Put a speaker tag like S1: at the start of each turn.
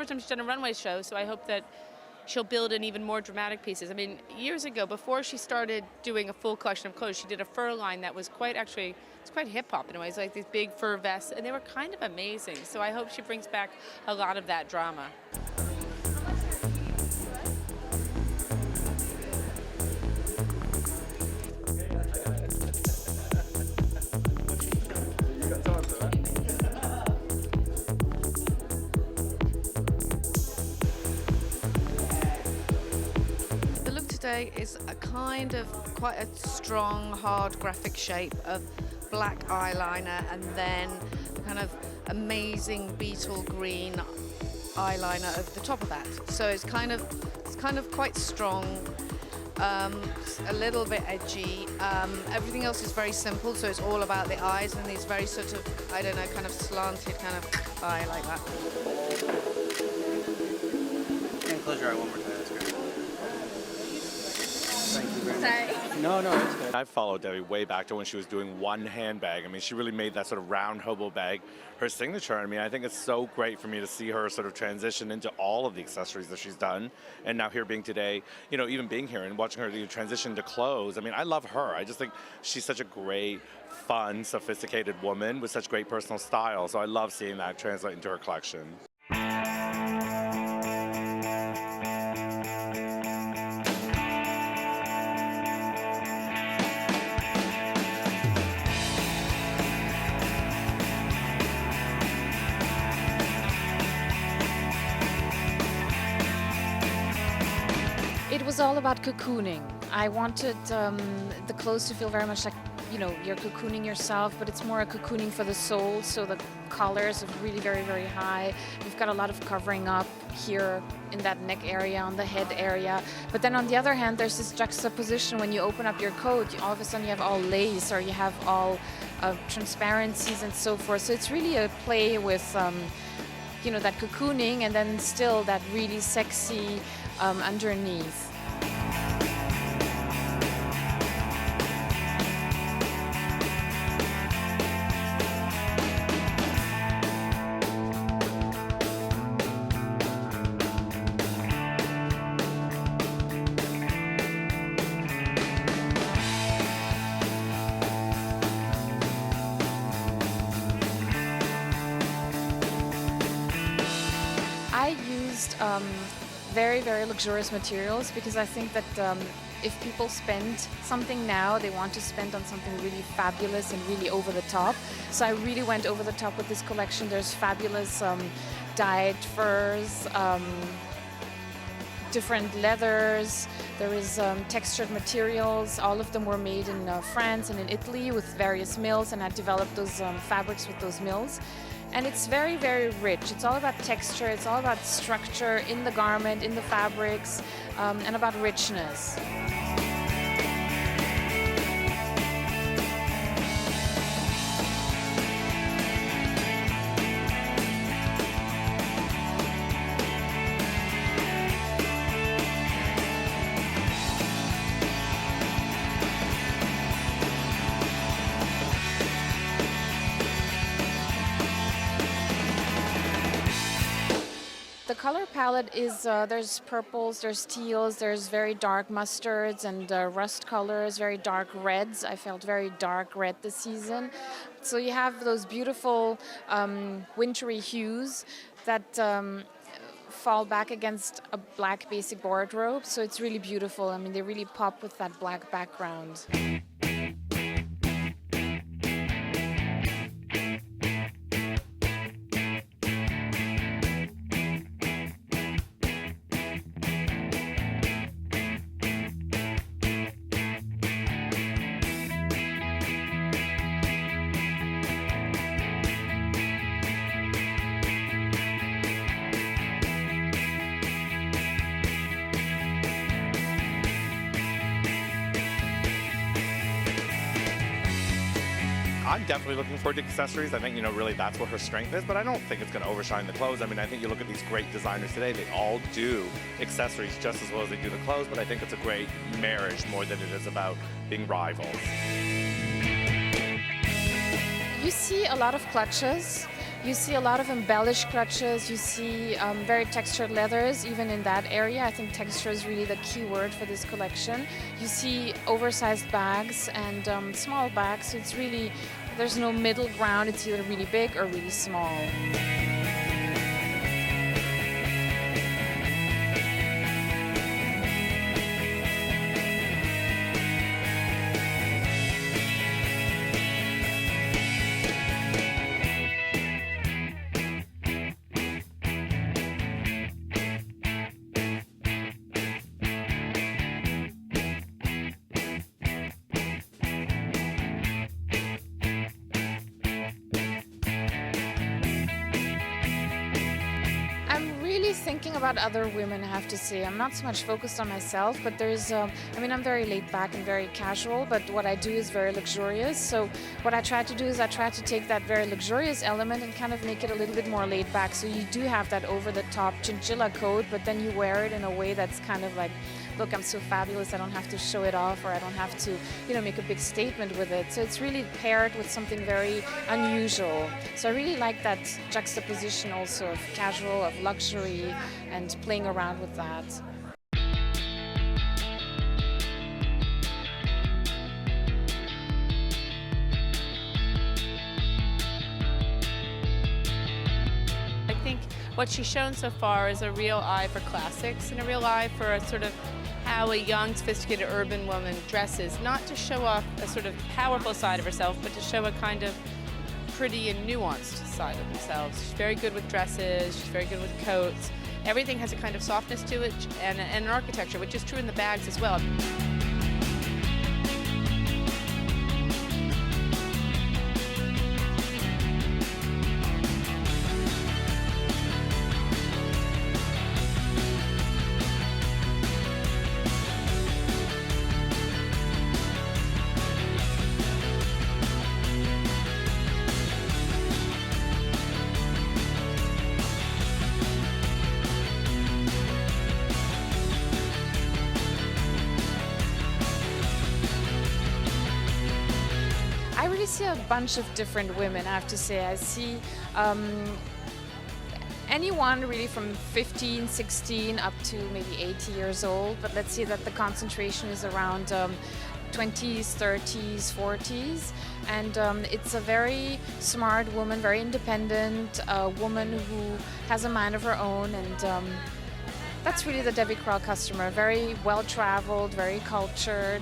S1: first time she's done a runway show, so I hope that she'll build in even more dramatic pieces. I mean, years ago, before she started doing a full collection of clothes, she did a fur line that was it's quite hip-hop in a way. It's like these big fur vests, and they were kind of amazing. So I hope she brings back a lot of that drama.
S2: Today is a kind of quite a strong, hard graphic shape of black eyeliner and then a kind of amazing beetle green eyeliner over the top of that. So it's kind of quite strong, a little bit edgy. Everything else is very simple, so it's all about the eyes and these very sort of, I don't know, kind of slanted kind of eye like that.
S3: And close your eye one more time. That's great. Thank you very much.
S2: Sorry.
S3: No, it's good.
S4: I've followed Devi way back to when she was doing one handbag. I mean, she really made that sort of round hobo bag her signature. I mean, I think it's so great for me to see her sort of transition into all of the accessories that she's done. And now here being today, you know, even being here and watching her transition to clothes. I mean, I love her. I just think she's such a great, fun, sophisticated woman with such great personal style. So I love seeing that translate into her collection.
S5: It was all about cocooning. I wanted the clothes to feel very much like, you know, you're cocooning yourself, but it's more a cocooning for the soul, so the collars are really very, very high. We've got a lot of covering up here in that neck area, on the head area. But then on the other hand, there's this juxtaposition when you open up your coat, all of a sudden you have all lace or you have all transparencies and so forth. So it's really a play with, you know, that cocooning and then still that really sexy underneath. I used very, very luxurious materials because I think that if people spend something now, they want to spend on something really fabulous and really over the top. So I really went over the top with this collection. There's fabulous dyed furs, different leathers, there is textured materials. All of them were made in France and in Italy with various mills, and I developed those fabrics with those mills. And it's very, very rich. It's all about texture, it's all about structure in the garment, in the fabrics, and about richness. The color palette is, there's purples, there's teals, there's very dark mustards and rust colors, very dark reds. I felt very dark red this season. So you have those beautiful wintry hues that fall back against a black basic wardrobe. So it's really beautiful. I mean, they really pop with that black background.
S4: I'm definitely looking forward to accessories. I think, really that's where her strength is, but I don't think it's going to overshine the clothes. I mean, I think you look at these great designers today, they all do accessories just as well as they do the clothes, but I think it's a great marriage more than it is about being rivals.
S5: You see a lot of clutches, You see a lot of embellished clutches, you see very textured leathers, even in that area. I think texture is really the key word for this collection. You see oversized bags and small bags, so it's really, there's no middle ground, it's either really big or really small. Thinking about other women, I have to say. I'm not so much focused on myself, but there's, I mean, I'm very laid back and very casual, but what I do is very luxurious. So what I try to do is I try to take that very luxurious element and kind of make it a little bit more laid back. So you do have that over-the-top chinchilla coat, but then you wear it in a way that's kind of like, look, I'm so fabulous, I don't have to show it off, or I don't have to, you know, make a big statement with it. So it's really paired with something very unusual. So I really like that juxtaposition also of casual, of luxury, and playing around with that.
S1: I think what she's shown so far is a real eye for classics and a real eye for a sort of how a young, sophisticated urban woman dresses, not to show off a sort of powerful side of herself, but to show a kind of pretty and nuanced side of themselves. She's very good with dresses, she's very good with coats. Everything has a kind of softness to it and an architecture, which is true in the bags as well.
S5: I really see a bunch of different women, I have to say. I see anyone really from 15, 16 up to maybe 80 years old, but let's say that the concentration is around 20s, 30s, 40s, and it's a very smart woman, very independent, woman who has a mind of her own, and that's really the Devi Kroell customer, very well-traveled, very cultured.